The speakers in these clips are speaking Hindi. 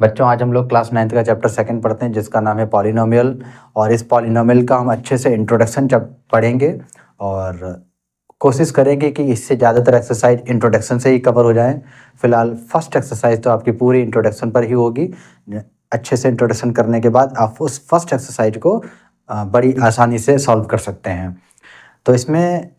बच्चों आज हम लोग क्लास 9th का चैप्टर सेकंड पढ़ते हैं जिसका नाम है पॉलिनोमियल। और इस पॉलिनोमियल का हम अच्छे से इंट्रोडक्शन पढ़ेंगे और कोशिश करेंगे कि इससे ज़्यादातर एक्सरसाइज इंट्रोडक्शन से ही कवर हो जाएं। फिलहाल फर्स्ट एक्सरसाइज तो आपकी पूरी इंट्रोडक्शन पर ही होगी। अच्छे से इंट्रोडक्शन करने के बाद आप उस फर्स्ट एक्सरसाइज को बड़ी आसानी से सॉल्व कर सकते हैं। तो इसमें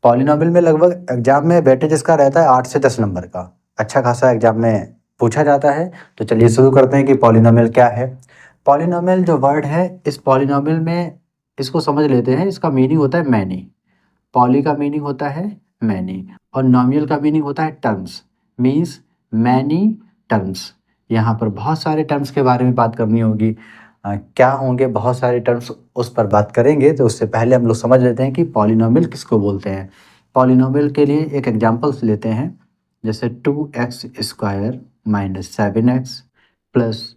पॉलिनोमियल में लगभग एग्जाम में वेटेज इसका रहता है 8 से 10 नंबर का। अच्छा खासा एग्जाम में पूछा जाता है। तो चलिए शुरू करते हैं कि पॉलिनोमियल क्या है। पॉलिनोमियल जो वर्ड है, इस पॉलिनोमियल में इसको समझ लेते हैं। इसका मीनिंग होता है मैनी। पॉली का मीनिंग होता है मैनी और नोमियल का मीनिंग होता है टर्म्स, मीन्स मैनी टर्म्स। यहाँ पर बहुत सारे टर्म्स के बारे में बात करनी होगी। क्या होंगे बहुत सारे टर्म्स, उस पर बात करेंगे। तो उससे पहले हम लोग समझ लेते हैं कि पॉलिनोमियल किसको बोलते हैं। पॉलिनोमियल के लिए एक एग्जांपल्स लेते हैं, जैसे 2x square minus 7x plus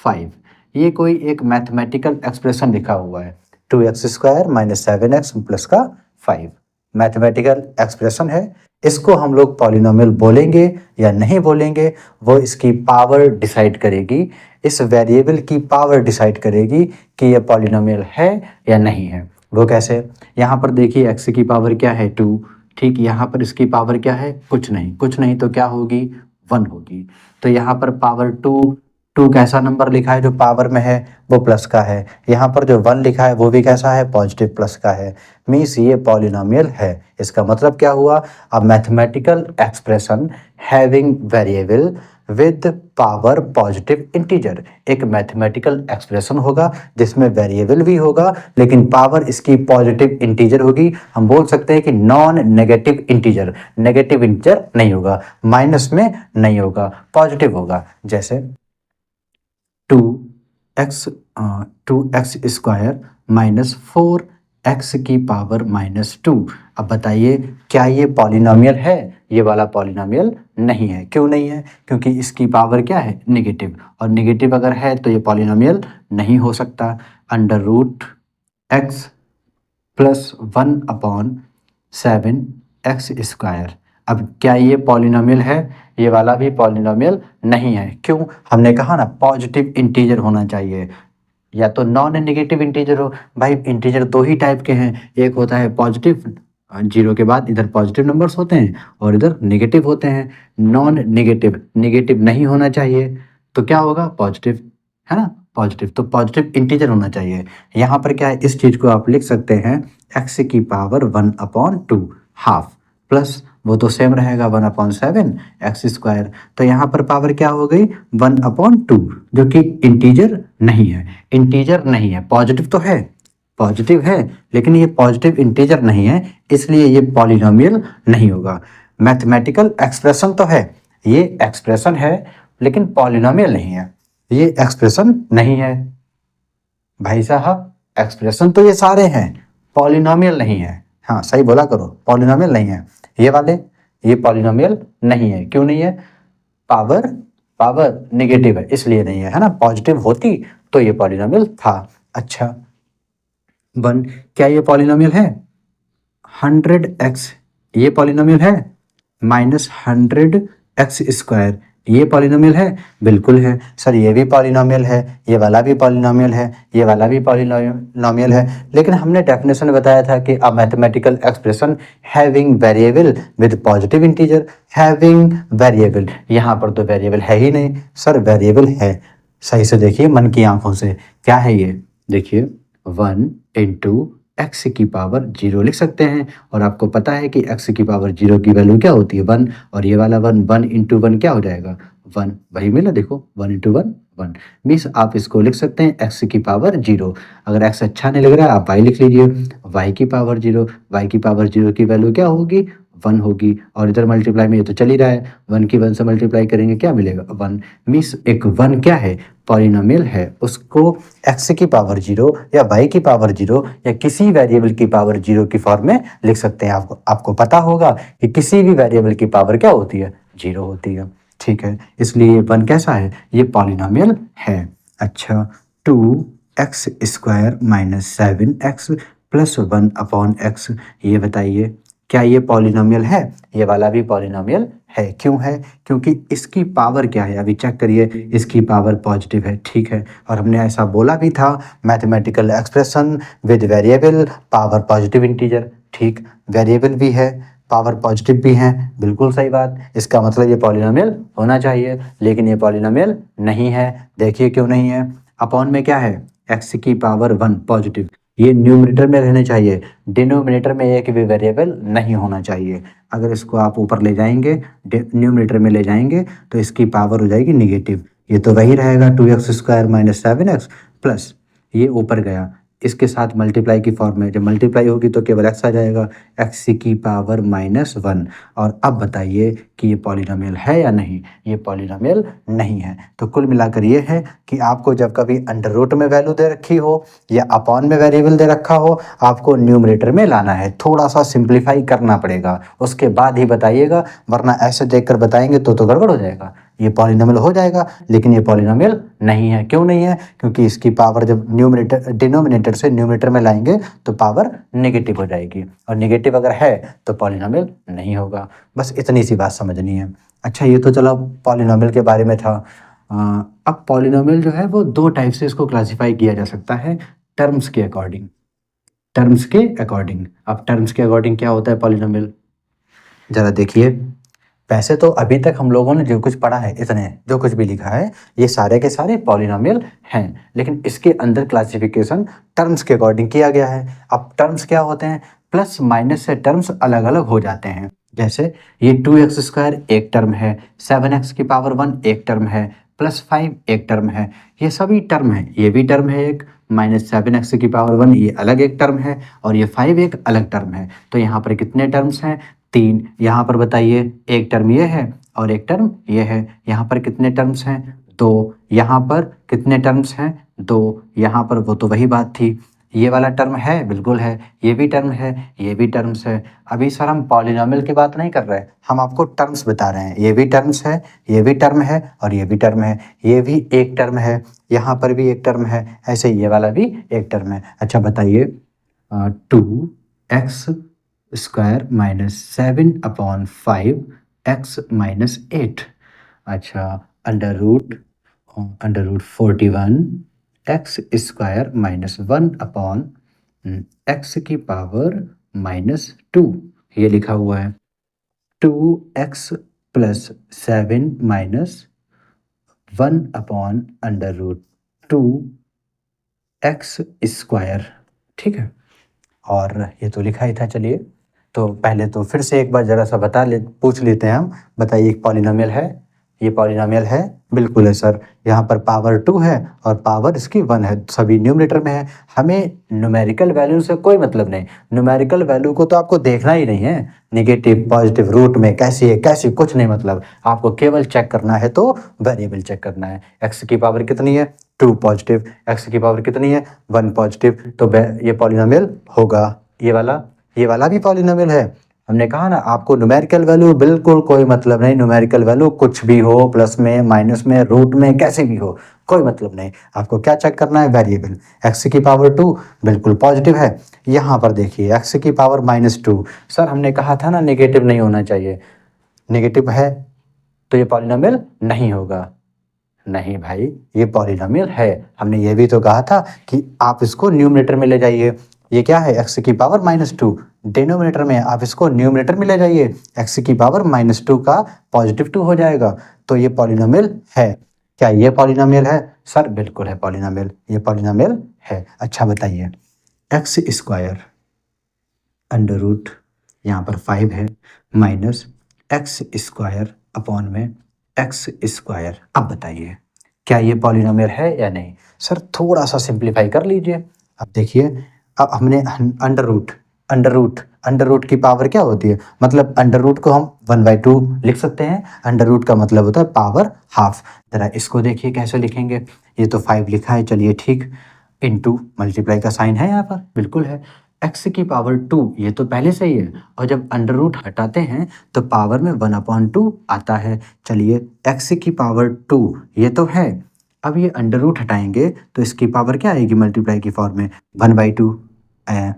5। ये कोई एक मैथमेटिकल एक्सप्रेशन लिखा हुआ है। 2x square minus 7x plus का 5 मैथमेटिकल एक्सप्रेशन है। इसको हम लोग पॉलिनोमियल बोलेंगे या नहीं बोलेंगे, वो इसकी पावर डिसाइड करेगी। इस वेरिएबल की पावर डिसाइड करेगी कि ये पॉलिनोमियल है या नहीं है। वो कैसे? यहाँ पर देखिए x की पावर क्या है 2, ठीक। यहाँ पर इसकी पावर क्या है? कुछ नहीं तो क्या होगी? 1 होगी। तो यहाँ पर पावर 2 कैसा नंबर लिखा है? जो पावर में है वो प्लस का है। यहाँ पर जो 1 लिखा है वो भी कैसा है? पॉजिटिव प्लस का है। मीन्स ये पॉलिनोमियल है। इसका मतलब क्या हुआ? A mathematical expression having variable with power positive integer. एक मैथमेटिकल एक्सप्रेशन होगा जिसमें वेरिएबल भी होगा लेकिन पावर इसकी पॉजिटिव इंटीजर होगी। हम बोल सकते हैं कि non negative integer. Negative integer नहीं होगा, माइनस में नहीं होगा, पॉजिटिव होगा। जैसे 2x स्क्वायर माइनस 4x की पावर माइनस 2। अब बताइए क्या ये पॉलिनोमियल है? ये वाला पॉलिनोमियल नहीं है। क्यों नहीं है? क्योंकि इसकी पावर क्या है? नेगेटिव, और नेगेटिव अगर है तो ये पॉलिनोमियल नहीं हो सकता। Under root x plus 1/7x square. अब क्या ये पॉलिनोमियल है? ये वाला भी पॉलिनोमियल नहीं है। क्यों? हमने कहा ना पॉजिटिव इंटीजर होना चाहिए, या तो नॉन नेगेटिव इंटीजर हो। भाई इंटीजर दो ही टाइप के हैं, एक होता है पॉजिटिव, जीरो के बाद इधर पॉजिटिव नंबर्स होते हैं और इधर नेगेटिव होते हैं। नॉन नेगेटिव, नेगेटिव नहीं होना चाहिए तो क्या होगा? पॉजिटिव, है ना, पॉजिटिव। तो पॉजिटिव इंटीजर होना चाहिए। यहाँ पर क्या है, इस चीज़ को आप लिख सकते हैं x की पावर 1/2 हाफ प्लस वो तो सेम रहेगा 1/7 एक्स स्क्वायर। तो यहाँ पर पावर क्या हो गई? 1/2, जो कि इंटीजर नहीं है। इंटीजर नहीं है, पॉजिटिव तो है, पॉजिटिव है लेकिन ये पॉजिटिव इंटीजर नहीं है, इसलिए ये पॉलिनोमियल नहीं होगा। मैथमेटिकल एक्सप्रेशन तो है, ये एक्सप्रेशन है लेकिन पॉलिनोमियल नहीं है। ये एक्सप्रेशन नहीं है भाई साहब, एक्सप्रेशन तो ये सारे हैं, पॉलिनोमियल नहीं है। हाँ सही बोला करो, पॉलिनोमियल नहीं है। ये वाले, ये पॉलिनोमियल नहीं है। क्यों नहीं है? पावर नेगेटिव है इसलिए नहीं है, है ना। पॉजिटिव होती तो ये पॉलिनोमियल था। अच्छा 1, क्या ये पॉलिनोमियल है? 100x, ये पॉलिनोमियल है। माइनस 100x स्क्वायर, ये पॉलिनोमियल है? बिल्कुल है सर, ये भी पॉलिनोमियल है, ये वाला भी पॉलिनोमियल है, ये वाला भी पॉलिनोमियल है। लेकिन हमने डेफिनेशन में बताया था कि a mathematical expression having variable with positive integer. Having variable, यहाँ पर तो वेरिएबल है ही नहीं सर। वेरिएबल है, सही से देखिए मन की आंखों से। क्या है ये? देखिए 1 इंटू x की पावर 0 लिख सकते हैं। और आपको पता है कि x की पावर 0 की वैल्यू क्या होती है? 1। और ये वाला 1 इंटू 1 क्या हो जाएगा? 1। वही मिला, देखो 1 इंटू 1 1। मीन्स आप इसको लिख सकते हैं x की पावर 0। अगर x अच्छा नहीं लग रहा है आप y लिख लीजिए, y की पावर 0। y की पावर 0 की वैल्यू क्या होगी? 1 होगी। और इधर मल्टीप्लाई में ये तो चल ही रहा है, 1 की 1 से मल्टीप्लाई करेंगे क्या मिलेगा? 1। मीन्स एक 1 क्या है? पॉलिनोमियल है। उसको x की पावर 0 या y की पावर 0 या किसी वेरिएबल की पावर 0 की फॉर्म में लिख सकते हैं। आपको पता होगा कि किसी भी वेरिएबल की पावर क्या होती है? 0 होती है, ठीक है। इसलिए ये 1 कैसा है? ये पॉलिनोमियल है। अच्छा 2x square minus 7x plus 1/x, ये बताइए क्या ये पॉलिनोमियल है? ये वाला भी पॉलिनोमियल है। क्यों है? क्योंकि इसकी पावर क्या है, अभी चेक करिए, इसकी पावर पॉजिटिव है, ठीक है। और हमने ऐसा बोला भी था, mathematical expression with variable power positive integer, ठीक। वेरिएबल भी है, पावर पॉजिटिव भी है, बिल्कुल सही बात। इसका मतलब ये पॉलिनोमियल होना चाहिए, लेकिन ये पॉलिनोमियल नहीं है। देखिए क्यों नहीं है। अपॉन में क्या है, x की पावर 1 पॉजिटिव, ये न्यूमरेटर में रहने चाहिए, डिनोमिनेटर में एक भी वेरिएबल नहीं होना चाहिए। अगर इसको आप ऊपर ले जाएंगे, न्यूमरेटर में ले जाएंगे, तो इसकी पावर हो जाएगी निगेटिव। ये तो वही रहेगा 2x² माइनस 7x प्लस ये ऊपर गया, इसके साथ मल्टीप्लाई की फॉर्म में, जब मल्टीप्लाई होगी तो केवल x आ जाएगा, x की पावर -1। और अब बताइए कि ये पॉलिनोमियल है या नहीं। ये पॉलिनोमियल नहीं है। तो कुल मिलाकर ये है कि आपको जब कभी अंडर रूट में वैल्यू दे रखी हो या अपॉन में वेरिएबल दे रखा हो, आपको न्यूमरेटर में लाना है, थोड़ा सा सिंप्लीफाई करना पड़ेगा, उसके बाद ही बताइएगा, वरना ऐसे देखकर बताएंगे तो गड़बड़ हो जाएगा। ये पॉलिनोमियल हो जाएगा, लेकिन ये पॉलिनोमियल नहीं है। क्यों नहीं है? क्योंकि इसकी पावर जब न्यूमरेटर डिनोमिनेटर से न्यूमरेटर में लाएंगे तो पावर नेगेटिव हो जाएगी, और नेगेटिव अगर है तो पॉलिनोमियल नहीं होगा। बस इतनी सी बात समझनी है। अच्छा, ये तो चलो पॉलिनोमियल के बारे में था। अब पॉलिनोमियल जो है वो दो टाइप से इसको क्लासिफाई किया जा सकता है, टर्म्स के अकॉर्डिंग। टर्म्स के अकॉर्डिंग, अब टर्म्स के अकॉर्डिंग क्या होता है पॉलिनोमियल, जरा देखिए। वैसे तो अभी तक हम लोगों ने जो कुछ पढ़ा है, इतने जो कुछ भी लिखा है, ये सारे के सारे पॉलिनोमियल हैं, लेकिन इसके अंदर क्लासिफिकेशन टर्म्स के अकॉर्डिंग किया गया है। अब टर्म्स क्या होते हैं, प्लस माइनस से टर्म्स अलग अलग हो जाते हैं। जैसे ये 2x² एक टर्म है, 7x की पावर 1 एक टर्म है, +5 एक टर्म है, ये सभी टर्म है। ये भी टर्म है एक, -7x की पावर 1 ये अलग एक टर्म है, और ये 5 एक अलग टर्म है। तो यहाँ पर कितने टर्म्स हैं, 3। यहाँ पर बताइए, एक टर्म ये है और एक टर्म ये है। यहाँ पर कितने टर्म्स हैं, 2। यहाँ पर कितने टर्म्स हैं, 2। यहाँ पर वो तो वही बात थी, ये वाला टर्म है, बिल्कुल है, ये भी टर्म है, ये भी टर्म्स है। अभी सर हम पॉलिनोमियल की बात नहीं कर रहे, हम आपको टर्म्स बता रहे हैं। ये भी टर्म्स है, ये भी टर्म है, और ये भी टर्म है, ये भी एक टर्म है, यहाँ पर भी एक टर्म है, ऐसे ये वाला भी एक टर्म है। अच्छा बताइए, 2x² माइनस 7/5 x माइनस 8। अच्छा, under root 41 x² minus 1/, x की पावर -2, ये लिखा हुआ है। 2x प्लस 7 माइनस 1/√2 x², ठीक है। और ये तो लिखा ही था। चलिए, तो पहले तो फिर से एक बार ज़रा सा पूछ लेते हैं हम। बताइए, पॉलिनोमियल है, ये पॉलिनोमियल है, बिल्कुल है सर। यहाँ पर पावर 2 है और पावर इसकी 1 है, सभी न्यूमरेटर में है। हमें न्यूमेरिकल वैल्यू से कोई मतलब नहीं, न्यूमेरिकल वैल्यू को तो आपको देखना ही नहीं है, नेगेटिव पॉजिटिव रूट में कैसी है कैसी, कुछ नहीं मतलब। आपको केवल चेक करना है तो वेरिएबल चेक करना है। x की पावर कितनी है, 2 पॉजिटिव, x की पावर कितनी है, 1 पॉजिटिव, तो ये पॉलिनोमियल होगा। ये वाला भी पॉलिनोमियल है। हमने कहा ना, आपको न्यूमेरिकल वैल्यू बिल्कुल कोई मतलब नहीं, न्यूमेरिकल वैल्यू कुछ भी हो, प्लस में, माइनस में, रूट में, कैसे भी हो, कोई मतलब नहीं। आपको क्या चेक करना है, वेरिएबल। x की पावर 2 बिल्कुल पॉजिटिव है। यहाँ पर देखिए, x की पावर -2, सर हमने कहा था ना नेगेटिव नहीं होना चाहिए, नेगेटिव है तो ये पॉलिनोमियल नहीं होगा। नहीं भाई, ये पॉलिनोमियल है। हमने ये भी तो कहा था कि आप इसको न्यूमरेटर में ले जाइए। ये क्या है, x की पावर -2, डिनोमिनेटर में आप इसको न्यूमरेटर में ले जाइए, x की पावर -2 का +2 हो जाएगा, तो ये पॉलिनोमियल है। क्या ये पॉलिनोमियल है? सर बिल्कुल है पॉलिनोमियल, ये पॉलिनोमियल है। अच्छा बताइए, x² अंडर रूट, यहाँ पर 5 है, माइनस x² अपॉन में x²। अब बताइए, क्या ये पॉलिनोमियल है या नहीं? सर थोड़ा सा सिंप्लीफाई कर लीजिए। अब देखिए, अब हमने अंडर रूट की पावर क्या होती है, मतलब अंडर रूट को हम 1/2 लिख सकते हैं। अंडर रूट का मतलब होता है पावर हाफ। जरा इसको देखिए कैसे लिखेंगे। ये तो 5 लिखा है, चलिए ठीक, इनटू मल्टीप्लाई का साइन है यहाँ पर, बिल्कुल है। x की पावर 2 ये तो पहले से ही है, और जब अंडर रूट हटाते हैं तो पावर में 1/2 आता है। चलिए, x की पावर 2 ये तो है, अब ये अंडर रूट हटाएंगे तो इसकी पावर क्या आएगी, मल्टीप्लाई की फॉर्म में 1/2,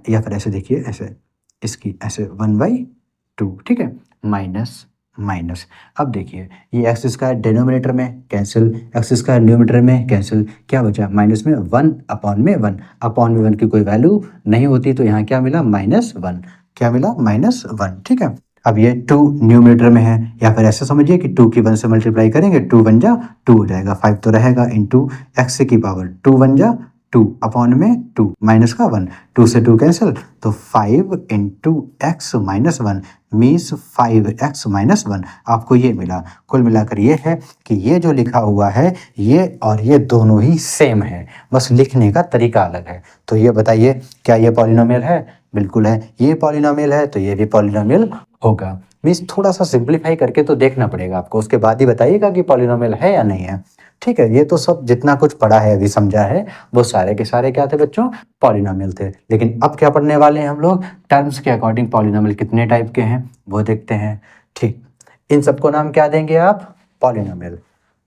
या फिर ऐसे देखिए, ऐसे इसकी ऐसे 1/2, ठीक है, माइनस माइनस। अब देखिए ये एक्स स्क्वायर डिनोमिनेटर में कैंसिल, एक्स स्क्वायर न्यूमिनेटर में कैंसिल, क्या बचा माइनस में 1 अपॉन में 1, अपॉन में 1 की कोई वैल्यू नहीं होती तो यहाँ क्या मिला -1, क्या मिला -1। ठीक है, अब ये 2 न्यूमिनेटर में है, या फिर ऐसे समझिए कि 2 की 1 से मल्टीप्लाई करेंगे 2 1 जा 2 हो जाएगा, 5 तो रहेगा इंटू एक्स की पावर 2 1 जा 2 अपॉन में 2 माइनस का 1, 2 से 2 कैंसिल, तो 5 into x minus 1 means 5x minus 1, आपको ये मिला। कुल मिलाकर ये है कि ये जो लिखा हुआ है ये और ये दोनों ही सेम है, बस लिखने का तरीका अलग है। तो ये बताइए क्या ये पॉलिनोमियल है? बिल्कुल है। ये पॉलिनोमियल है तो ये भी पॉलिनोमियल होगा। मीन्स थोड़ा सा सिंप्लीफाई करके तो देखना पड़ेगा आपको, उसके बाद ही बताइएगा कि पॉलिनोमियल है या नहीं है। ठीक है, ये तो सब जितना कुछ पढ़ा है अभी समझा है वो सारे के सारे क्या थे बच्चों? पॉलिनोमियल थे। लेकिन अब क्या पढ़ने वाले हैं हम लोग? टर्म्स के अकॉर्डिंग पॉलिनोमियल कितने टाइप के हैं वो देखते हैं। ठीक, इन सबको नाम क्या देंगे आप? पॉलिनोमियल।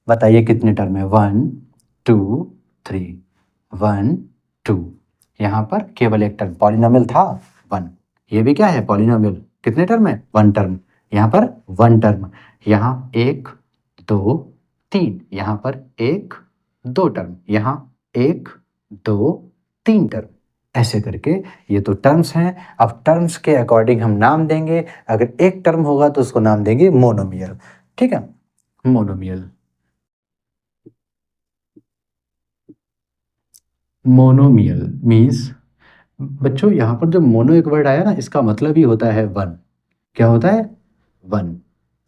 बताइए कितने टर्म है? 1 2 3, 1 2, यहाँ पर केवल एक टर्म पॉलिनोमियल था 1। ये भी क्या है? पॉलिनोमियल। कितने टर्म है? 1 टर्म। यहाँ पर 1 टर्म, यहाँ 1 2 3, यहाँ पर 1 2 टर्म, यहाँ 1 2 3 टर्म, ऐसे करके ये तो टर्म्स हैं। अब टर्म्स के अकॉर्डिंग हम नाम देंगे। अगर एक टर्म होगा तो उसको नाम देंगे मोनोमियल। ठीक है, मोनोमियल। मोनोमियल मीन्स बच्चों यहाँ पर जो मोनो एक वर्ड आया ना, इसका मतलब ही होता है 1। क्या होता है? 1।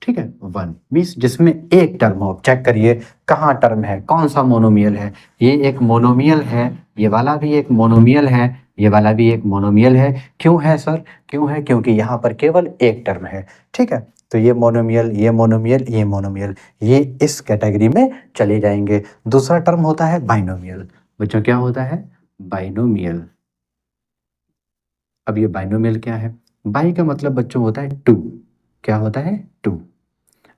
ठीक है, 1 मीन्स जिसमें एक टर्म हो। चेक करिए कहाँ टर्म है, कौन सा मोनोमियल है? ये एक मोनोमियल है, ये वाला भी एक मोनोमियल है, ये वाला भी एक मोनोमियल है। क्यों है सर? क्यों है? क्योंकि यहाँ पर केवल एक टर्म है। ठीक है, तो ये मोनोमियल, ये मोनोमियल, ये मोनोमियल, ये इस कैटेगरी में चले जाएंगे। दूसरा टर्म होता है बाइनोमियल। बच्चों क्या होता है? बाइनोमियल। अब ये बाइनोमियल क्या है? बाई का मतलब बच्चों होता है 2। क्या होता है? 2।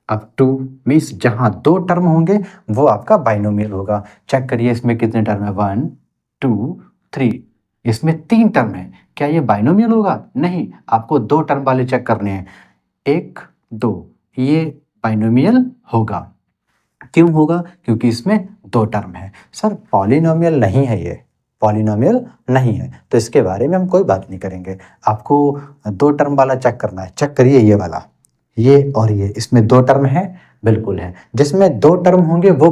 अब 2 मीन्स जहां 2 टर्म होंगे वो आपका बाइनोमियल होगा। चेक करिए इसमें कितने टर्म है? 1 2 3, इसमें 3 टर्म है। क्या ये बाइनोमियल होगा? नहीं, आपको 2 टर्म वाले चेक करने हैं। 1 2, ये बाइनोमियल होगा। क्यों होगा? क्योंकि इसमें 2 टर्म है। सर पॉलिनोमियल नहीं है, ये पॉलिनोमियल नहीं है तो इसके बारे में हम कोई बात नहीं करेंगे। आपको 2 टर्म वाला चेक करना है। चेक करिए ये वाला, ये और ये, इसमें 2 टर्म है। बिल्कुल है, जिसमें 2 टर्म होंगे वो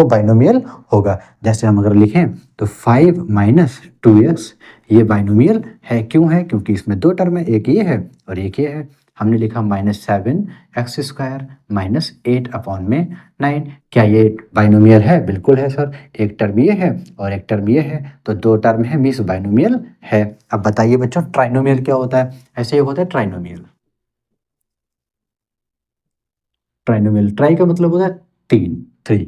बाइनोमियल होगा। जैसे हम अगर लिखें तो 5 माइनस 2x, ये बाइनोमियल है। क्यों है? क्योंकि इसमें 2 टर्म है, एक ये है और एक ये है। हमने लिखा -7x स्क्वायर माइनस 8 अपॉन में 9। क्या ये बाइनोमियल है? बिल्कुल है सर। एक टर्म ये है और एक टर्म ये है, तो 2 टर्म है मीन्स बाइनोमियल है। अब बताइए बच्चों ट्राइनोमियल क्या होता है? ऐसे ही होता है ट्राइनोमियल। ट्राइनोमियल, ट्राई का मतलब होता है 3,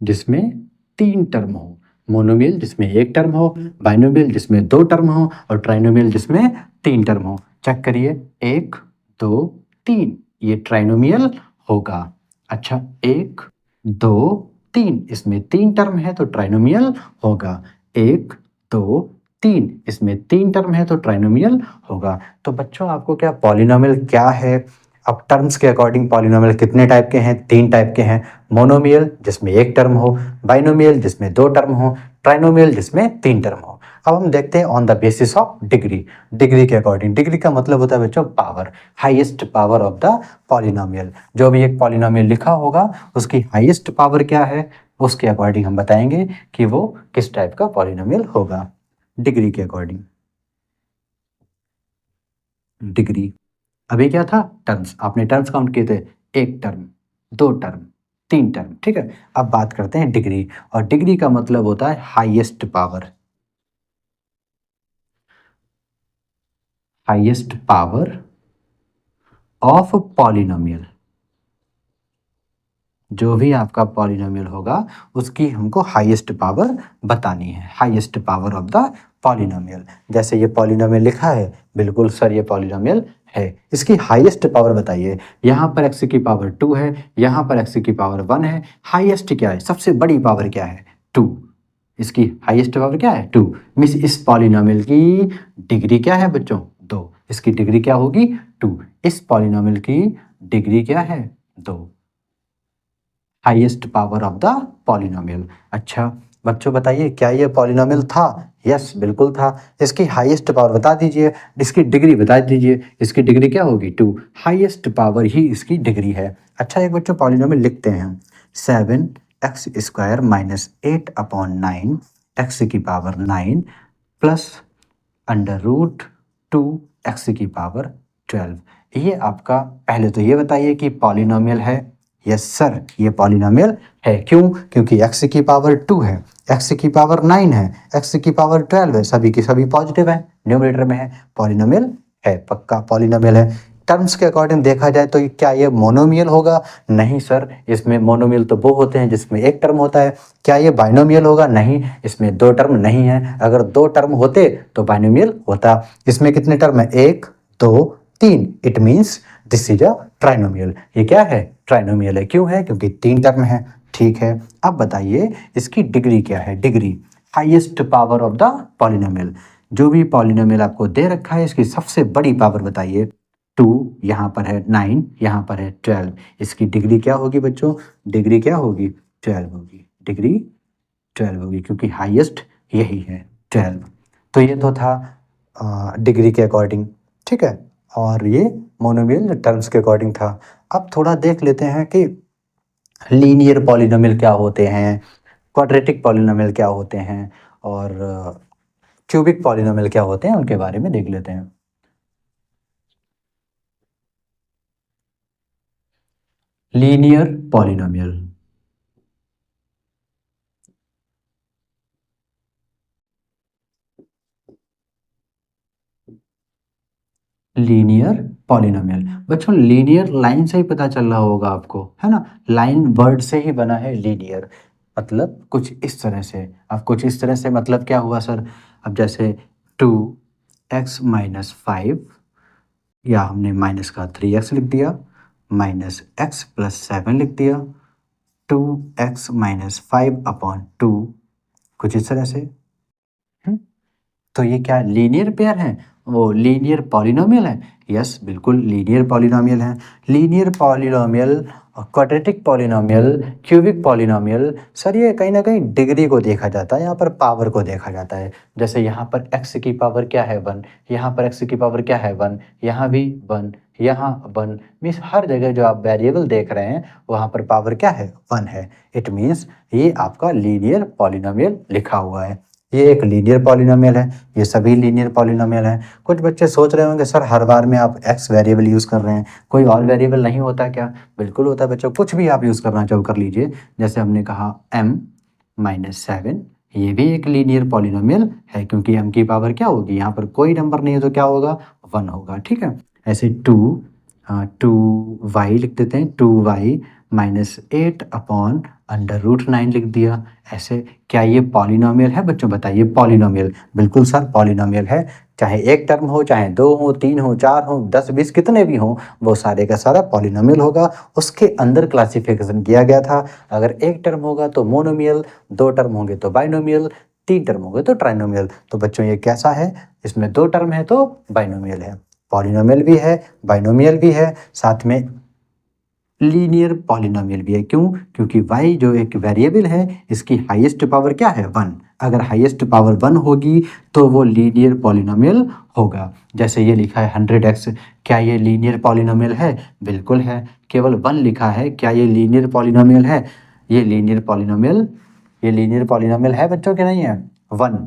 जिसमें 3 टर्म हो। मोनोमियल जिसमें एक टर्म हो, बाइनोमियल जिसमें 2 टर्म हो, और ट्राइनोमियल जिसमें 3 टर्म हो। चेक करिए 1 2 3, ये ट्राइनोमियल होगा। अच्छा 1 2 3, इसमें 3 टर्म है तो ट्राइनोमियल होगा। 1 2 3, इसमें 3 टर्म है तो ट्राइनोमियल होगा। तो बच्चों आपको क्या पॉलिनोमियल क्या है? अब टर्म्स के अकॉर्डिंग पॉलिनोमियल कितने टाइप के हैं? 3 टाइप के हैं। मोनोमियल जिसमें एक टर्म हो, बाइनोमियल जिसमें 2 टर्म हो, ट्राइनोमियल जिसमें 3 टर्म हो। अब हम देखते हैं on the basis of degree. Degree के अकॉर्डिंग, डिग्री का मतलब होता है बच्चों power, highest power of the polynomial. जो भी एक पॉलिनोमियल लिखा होगा उसकी हाईएस्ट पावर क्या है, उसके अकॉर्डिंग हम बताएंगे कि वो किस टाइप का पॉलिनोमियल होगा। डिग्री के अकॉर्डिंग, डिग्री। अभी क्या था? टर्म्स। आपने टर्म्स काउंट किए थे, एक टर्म 2 टर्म 3 टर्म। ठीक है, अब बात करते हैं डिग्री। और डिग्री का मतलब होता है highest power, highest power of polynomial. जो भी आपका पॉलिनोमियल होगा उसकी हमको हाईएस्ट पावर बतानी है, highest power of the polynomial. जैसे ये पॉलिनोमियल लिखा है, बिल्कुल सर ये पॉलिनोमियल है, इसकी हाईएस्ट पावर बताइए। यहाँ पर x की पावर 2 है, यहाँ पर x की पावर 1 है। हाईएस्ट क्या है? सबसे बड़ी पावर क्या है? 2। इसकी हाईएस्ट पावर क्या है? 2। मीन्स इस पॉलिनोमियल की डिग्री क्या है बच्चों? 2। इसकी डिग्री क्या होगी? 2। इस पॉलिनोमियल की डिग्री क्या है 2, highest power of the polynomial. अच्छा बच्चों बताइए क्या ये पॉलिनोमियल था? यस बिल्कुल था। इसकी हाईएस्ट पावर बता दीजिए, इसकी डिग्री बता दीजिए। इसकी डिग्री क्या होगी 2, हाईएस्ट पावर ही इसकी डिग्री है। अच्छा एक बच्चों पॉलिनोमियल लिखते हैं हम, 7x² माइनस 8/9 x की पावर 9 प्लस √2 x⁻12। ये आपका, पहले तो ये बताइए कि पॉलिनोमियल है। यस सर ये पॉलिनोमियल है। क्यों? क्योंकि x की पावर 2 है, x की पावर 9 है, x की पावर 12 है, सभी की सभी पॉजिटिव है, न्यूमरेटर में है, पॉलिनोमियल है, पक्का पॉलिनोमियल है। टर्म्स के अकॉर्डिंग देखा जाए तो क्या ये मोनोमियल होगा? नहीं सर, इसमें मोनोमियल तो वो होते हैं जिसमें एक टर्म होता है। क्या ये बाइनोमियल होगा? नहीं, इसमें दो टर्म नहीं है। अगर दो टर्म होते तो बाइनोमियल होता। इसमें कितने टर्म है? 1 2 3। It means this is a trinomial. ये क्या है? ट्राइनोमियल है। क्यों है? क्योंकि 3 टर्म है। ठीक है, अब बताइए इसकी डिग्री क्या है? Degree highest power of the polynomial. जो भी पॉलिनोमियल आपको दे रखा है इसकी सबसे बड़ी पावर बताइए। 2 यहाँ पर है, 9 यहाँ पर है, 12। इसकी डिग्री क्या होगी बच्चों? डिग्री क्या होगी? 12 होगी। डिग्री 12 होगी क्योंकि हाईएस्ट यही है 12। तो ये तो था डिग्री के अकॉर्डिंग। ठीक है, और ये मोनोमियल टर्म्स के अकॉर्डिंग था। अब थोड़ा देख लेते हैं कि लीनियर पॉलिनोमियल क्या होते हैं, क्वाड्रेटिक पॉलिनोमियल क्या होते हैं, और क्यूबिक पॉलिनोमियल क्या होते हैं, उनके बारे में देख लेते हैं। लीनियर पॉलिनोमियल, लीनियर पॉलिनोमियल बच्चों, लीनियर लाइन से ही पता चल रहा होगा आपको, है ना? लाइन वर्ड से ही बना है लीनियर, मतलब कुछ इस तरह से। अब कुछ इस तरह से मतलब क्या हुआ सर? अब जैसे 2x-5, या हमने माइनस का 3x लिख दिया, माइनस x+7 लिख दिया, 2x-5/2, कुछ इस तरह से। हम्म? तो ये क्या लीनियर पेयर है? वो लीनियर पॉलिनोमियल है? यस बिल्कुल लीनियर पॉलिनोमियल है। Linear polynomial, quadratic polynomial, cubic polynomial, sir ये कहीं ना कहीं डिग्री को देखा जाता है, यहाँ पर पावर को देखा जाता है। जैसे यहाँ पर x की पावर क्या है 1, यहाँ पर x की पावर क्या है 1, यहाँ भी 1, यहाँ 1। मीन्स हर जगह जो आप वेरिएबल देख रहे हैं वहाँ पर पावर क्या है? 1 है। इट मीन्स ये आपका लीनियर पॉलिनोमियल लिखा हुआ है। ये एक लीनियर पॉलिनोमियल है, ये सभी लीनियर पॉलिनोमियल हैं। कुछ बच्चे सोच रहे होंगे सर हर बार में आप x वेरिएबल यूज़ कर रहे हैं, कोई और वेरिएबल नहीं होता क्या? बिल्कुल होता है बच्चों, कुछ भी आप यूज़ करना चाहो कर लीजिए। जैसे हमने कहा m-7, ये भी एक लीनियर पॉलिनोमियल है क्योंकि m की पावर क्या होगी? यहाँ पर कोई नंबर नहीं है तो क्या होगा? 1 होगा। ठीक है, ऐसे 2y लिख देते हैं, 2y-8/√9 लिख दिया ऐसे। क्या ये पॉलिनोमियल है बच्चों? बताइए पॉलिनोमियल। बिल्कुल सर पॉलिनोमियल है, चाहे एक टर्म हो, चाहे 2 हो, 3 हो, 4 हो, 10 20 कितने भी हों, वो सारे का सारा पॉलिनोमियल होगा। उसके अंदर क्लासिफिकेशन किया गया था। अगर एक टर्म होगा तो मोनोमियल, 2 टर्म होंगे तो बाइनोमियल, 3 टर्म होंगे तो ट्राइनोमियल। तो बच्चों ये कैसा है? इसमें 2 टर्म है तो बाइनोमियल है, पॉलिनोमियल भी है, बाइनोमियल भी है, साथ में लीनियर पॉलिनोमियल भी है। क्यों? क्योंकि y जो एक वेरिएबल है इसकी हाईएस्ट पावर क्या है? 1। अगर हाईएस्ट पावर 1 होगी तो वो लीनियर पॉलिनोमियल होगा। जैसे ये लिखा है 100x, क्या ये लीनियर पॉलिनोमियल है? बिल्कुल है। केवल 1 लिखा है, क्या ये लीनियर पॉलिनोमियल है? ये लीनियर पॉलिनोमियल, ये लीनियर पॉलिनोमियल है बच्चों के नहीं है? 1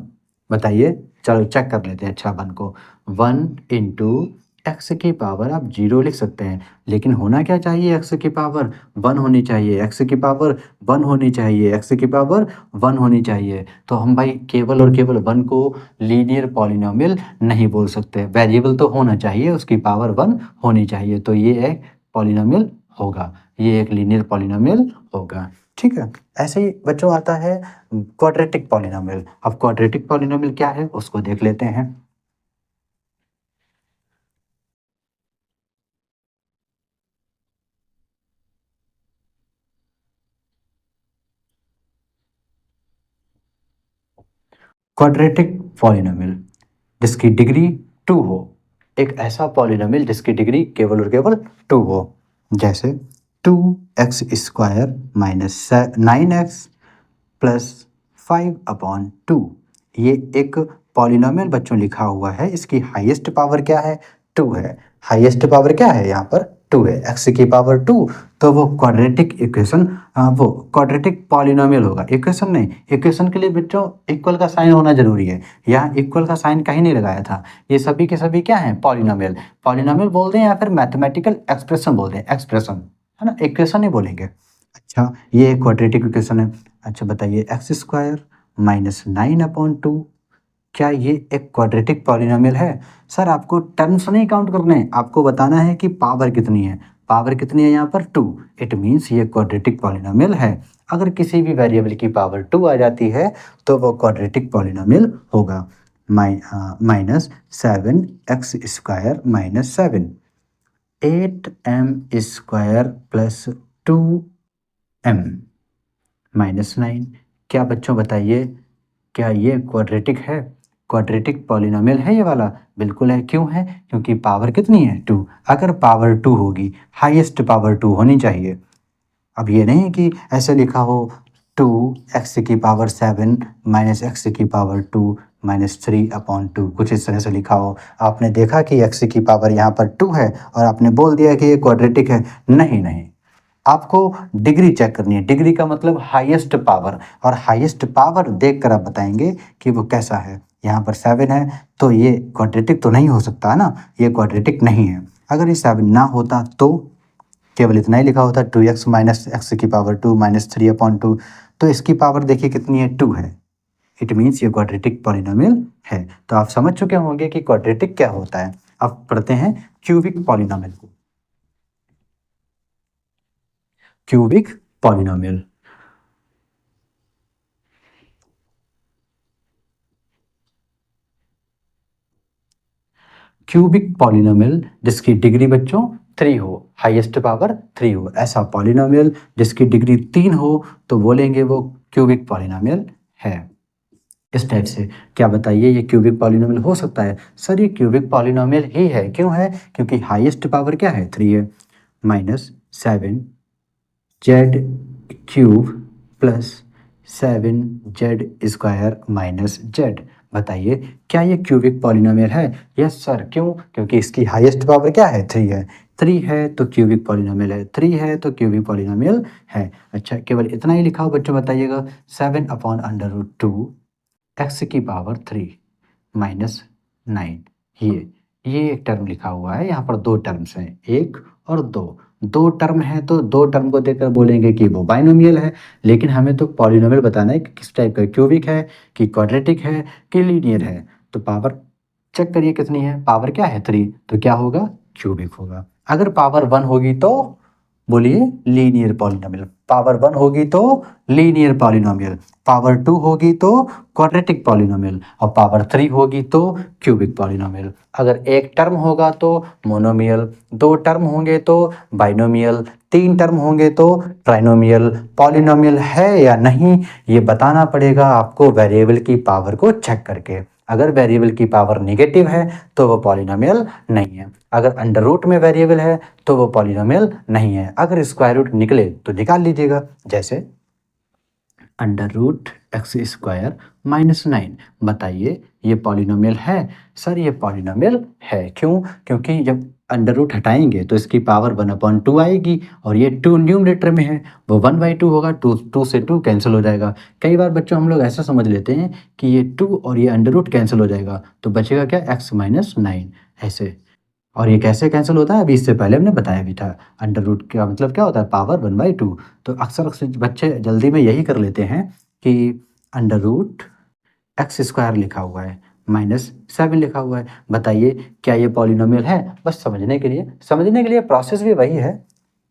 बताइए, चलो चेक कर लेते हैं। अच्छा 1 को 1 इंटू एक्स की पावर आप 0 लिख सकते हैं, लेकिन होना क्या चाहिए? एक्स की पावर 1 होनी चाहिए, एक्स की पावर 1 होनी चाहिए, एक्स की पावर 1 होनी चाहिए। तो हम भाई केवल और केवल 1 को लीनियर पॉलिनोमियल नहीं बोल सकते, वेरिएबल तो होना चाहिए, उसकी पावर 1 होनी चाहिए, तो ये एक पॉलिनोमियल होगा, ये एक लीनियर पॉलिनोमियल होगा। ठीक है, ऐसे ही बच्चों आता है क्वाड्रेटिक पॉलिनोमियल। अब क्वाड्रेटिक पॉलिनोमियल क्या है उसको देख लेते हैं। क्वाड्रेटिक पॉलिनोमियल जिसकी डिग्री 2 हो, एक ऐसा पॉलिनोमियल जिसकी डिग्री केवल और केवल 2 हो। जैसे 2x² माइनस 9x प्लस 5/2। ये एक पॉलिनोमियल बच्चों लिखा हुआ है, इसकी हाईएस्ट पावर क्या है? 2 है। हाईएस्ट पावर क्या है यहाँ पर? 2 है। x की पावर 2, तो वो क्वाड्रेटिक इक्वेशन, वो क्वाड्रेटिक पॉलिनोमियल होगा। इक्वेशन नहीं, इक्वेशन के लिए बच्चों इक्वल का साइन होना जरूरी है। यहाँ इक्वल का साइन कहीं नहीं लगाया था। ये सभी के सभी क्या हैं? पॉलिनोमियल। पॉलिनोमियल बोल दें या फिर मैथमेटिकल एक्सप्रेशन बोल दें, एक्सप्रेशन है ना, इक्वेशन ही बोलेंगे। अच्छा, ये एक क्वाड्रेटिक इक्वेशन है। अच्छा बताइए, x² माइनस 9/2, क्या ये एक क्वाड्रेटिक पॉलिनोमियल है? सर आपको टर्म्स नहीं काउंट करने हैं, आपको बताना है कि पावर कितनी है। पावर कितनी है यहाँ पर? 2। इट मीन्स ये क्वाड्रेटिक पॉलिनोमियल है। अगर किसी भी वेरिएबल की पावर 2 आ जाती है तो वो क्वाड्रेटिक पॉलिनोमियल होगा। Minus 7x² minus 7, 8m² plus 2m minus 9। क्या बच्चों बताइए, क्या ये क्वाड्रेटिक है? क्वाड्रेटिक पॉलिनोमियल है ये वाला? बिल्कुल है। क्यों है? क्योंकि पावर कितनी है? 2। अगर पावर 2 होगी, हाईएस्ट पावर 2 होनी चाहिए। अब ये नहीं कि ऐसे लिखा हो 2x की पावर 7 माइनस x की पावर 2 माइनस 3/2, कुछ इस तरह से लिखा हो। आपने देखा कि x की पावर यहाँ पर 2 है और आपने बोल दिया कि ये क्वाड्रेटिक है। नहीं नहीं, आपको डिग्री चेक करनी है। डिग्री का मतलब हाईएस्ट पावर, और हाईएस्ट पावर देखकर आप बताएंगे कि वो कैसा है। यहाँ पर 7 है तो ये क्वाड्रेटिक तो नहीं हो सकता है ना, ये क्वाड्रेटिक नहीं है। अगर ये 7 ना होता तो केवल इतना ही लिखा होता 2x माइनस एक्स की पावर 2 माइनस 3/2, तो इसकी पावर देखिए कितनी है? 2 है। इट मीन्स ये क्वाड्रेटिक पॉलिनोमियल है। तो आप समझ चुके होंगे कि क्वाड्रेटिक क्या होता है। अब पढ़ते हैं क्यूबिक पॉलिनोमियल को। क्यूबिक पॉलिनोमियल, क्यूबिक पॉलिनोमियल जिसकी डिग्री बच्चों 3 हो, हाईएस्ट पावर 3 हो, ऐसा पॉलिनोमियल जिसकी डिग्री 3 हो तो बोलेंगे वो क्यूबिक पॉलिनोमियल है। इस टाइप से क्या बताइए, ये क्यूबिक पॉलिनोमियल हो सकता है? सर ये क्यूबिक पॉलिनोमियल ही है। क्यों है? क्योंकि हाईएस्ट पावर क्या है? 3 है। Minus 7z³ plus 7z² minus z। बताइए क्या ये क्यूबिक पॉलिनोमियल है? Yes sir. क्यों? क्योंकि इसकी हाईएस्ट पावर क्या है? 3 है। 3 है तो क्यूबिक पॉलिनोमियल है, 3 है तो क्यूबिक पॉलिनोमियल है। अच्छा, केवल इतना ही लिखा हो बच्चों, बताइएगा। 7/√2 x की पावर 3 माइनस 9। ये एक टर्म लिखा हुआ है, यहाँ पर 2 टर्म्स हैं, 1 और 2। 2 टर्म है तो 2 टर्म को देखकर बोलेंगे कि वो बाइनोमियल है। लेकिन हमें तो पॉलिनोमियल बताना है कि किस टाइप का, क्यूबिक है कि क्वाड्रेटिक है कि लीनियर है। तो पावर चेक करिए कितनी है। पावर क्या है? 3, तो क्या होगा? क्यूबिक होगा। अगर पावर 1 होगी तो बोलिए लीनियर पॉलिनोमियल। पावर 1 होगी तो लीनियर पॉलिनोमियल, पावर 2 होगी तो क्वाड्रेटिक पॉलिनोमियल, और पावर 3 होगी तो क्यूबिक पॉलिनोमियल। अगर एक टर्म होगा तो मोनोमियल, 2 टर्म होंगे तो बाइनोमियल, 3 टर्म होंगे तो ट्राइनोमियल। पॉलिनोमियल है या नहीं ये बताना पड़ेगा आपको वेरिएबल की पावर को चेक करके। अगर वेरिएबल की पावर नेगेटिव है तो वो पॉलिनोमियल नहीं है। अगर अंडर रूट में वेरिएबल है तो वो पॉलिनोमियल नहीं है। अगर स्क्वायर रूट निकले तो निकाल लीजिएगा। जैसे √x² माइनस 9। बताइए ये पॉलिनोमियल है? सर ये पॉलिनोमियल है। क्यों? क्योंकि जब अंडर रूट हटाएंगे तो इसकी पावर 1/2 आएगी, और ये 2 न्यूमरेटर में है, वो 1/2 होगा। 2 से 2 कैंसिल हो जाएगा। कई बार बच्चों हम लोग ऐसा समझ लेते हैं कि ये 2 और ये अंडर रूट कैंसिल हो जाएगा, तो बचेगा क्या? x माइनस 9 ऐसे। और ये कैसे कैंसिल होता है अभी इससे पहले हमने बताया भी था। अंडर रूट का मतलब क्या होता है? पावर 1/2। तो अक्सर बच्चे जल्दी में यही कर लेते हैं कि √x² लिखा हुआ है, माइनस 7 लिखा हुआ है। बताइए क्या ये पॉलिनोमियल है? बस समझने के लिए प्रोसेस भी वही है।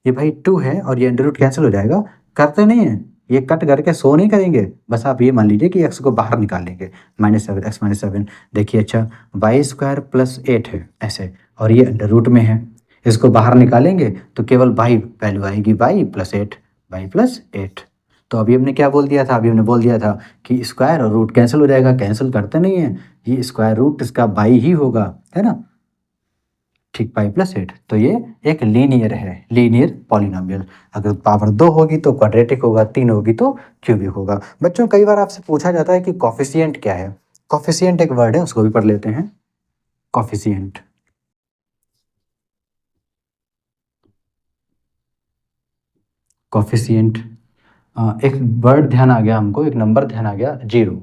ये भाई 2 है और ये अंडर रूट कैंसिल हो जाएगा, करते नहीं है ये, कट करके शो नहीं करेंगे। बस आप ये मान लीजिए कि x को बाहर निकाल लेंगे, -7 x माइनस 7। देखिए अच्छा, y² प्लस 8 है ऐसे, और ये अंडर रूट में है, इसको बाहर निकालेंगे तो केवल y वैल्यू आएगी, y प्लस 8, y प्लस 8। तो अभी हमने क्या बोल दिया था? अभी हमने बोल दिया था कि स्क्वायर और रूट कैंसिल हो जाएगा, कैंसिल करते नहीं है, ये स्क्वायर रूट इसका y ही होगा, है ना। ठीक, पाई प्लस 8, तो ये एक लीनियर है, लीनियर पॉलिनोमियल। अगर पावर 2 होगी तो क्वाड्रेटिक होगा, 3 होगी तो क्यूबिक होगा। बच्चों कई बार आपसे पूछा जाता है कि कॉफिशिएंट क्या है। कॉफिशिएंट एक वर्ड है, उसको भी पढ़ लेते हैं। कॉफिशिएंट, कॉफिशिएंट एक वर्ड ध्यान आ गया हमको, एक नंबर ध्यान आ गया, जीरो।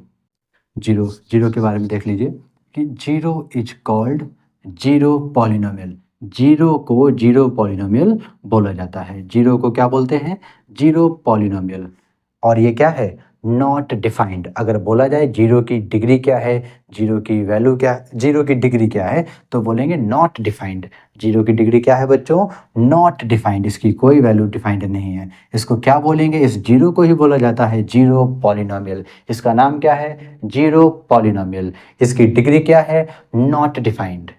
जीरो, जीरो के बारे में देख लीजिए कि zero is called zero polynomial. Zero को जीरो पॉलिनोमियल बोला जाता है। जीरो को क्या बोलते हैं? Zero polynomial. और ये क्या है? Not defined. अगर बोला जाए जीरो की डिग्री क्या है, जीरो की वैल्यू क्या, जीरो की डिग्री क्या है, तो बोलेंगे नॉट डिफाइंड। जीरो की डिग्री क्या है बच्चों? Not defined. इसकी कोई वैल्यू डिफाइंड नहीं है। इसको क्या बोलेंगे? इस जीरो को ही बोला जाता है जीरो पॉलिनोमियल। इसका नाम क्या है? Zero polynomial. इसकी डिग्री क्या है? नॉट डिफाइंड,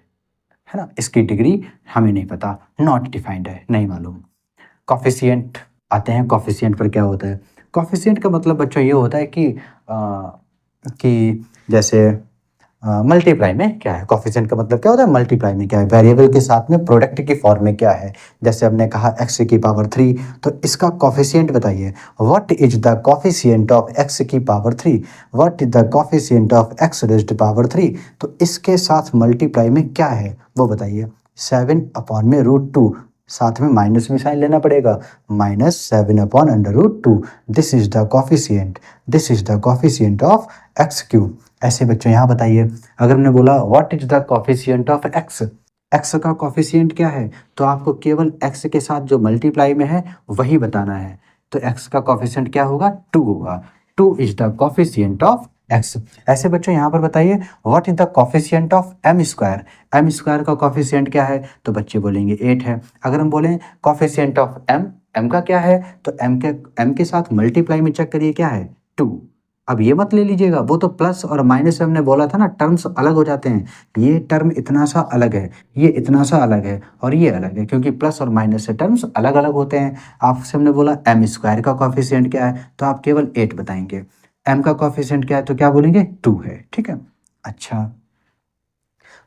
है ना। इसकी डिग्री हमें नहीं पता, नॉट डिफाइंड है, नहीं मालूम। कॉफिशिएंट आते हैं। कॉफिशिएंट पर क्या होता है? कॉफिशिएंट का मतलब बच्चों ये होता है कि जैसे मल्टीप्लाई में क्या है, कॉफिशिएंट का मतलब क्या होता है? मल्टीप्लाई में क्या है, वेरिएबल के साथ में प्रोडक्ट की फॉर्म में क्या है। जैसे हमने कहा x की पावर 3, तो इसका कॉफिशिएंट बताइए। What is the coefficient of x की power 3? What is the coefficient of x raised power 3? तो इसके साथ मल्टीप्लाई में क्या है वो बताइए। 7/√2, साथ में माइनस में साइन लेना पड़ेगा, -7/√2। This is the coefficient, this is the coefficient of x³। ऐसे बच्चों यहाँ बताइए, अगर हमने बोला what is the coefficient of x, x का कॉफिशिएंट क्या है, तो आपको केवल x के साथ जो मल्टीप्लाई में है वही बताना है। तो x का कॉफिशिएंट क्या होगा? 2 होगा। 2 is the coefficient of x। ऐसे बच्चों यहाँ पर बताइए what is the coefficient of m²। m² का कॉफिशिएंट क्या है? तो बच्चे बोलेंगे 8 है। अगर हम बोलें कॉफिशिएंट ऑफ m, m का क्या है, तो m के साथ मल्टीप्लाई में चेक करिए क्या है? 2। अब ये मत ले लीजिएगा, वो तो प्लस और माइनस से हमने बोला था ना, टर्म्स अलग हो जाते हैं। ये टर्म इतना सा अलग है, ये इतना सा अलग है, और ये अलग है, क्योंकि प्लस और माइनस से टर्म्स अलग अलग होते हैं। आपसे हमने बोला m² का कॉफिशिएंट क्या है, तो आप केवल 8 बताएंगे। m का कॉफिशिएंट क्या है, तो क्या बोलेंगे? 2 है। ठीक है, अच्छा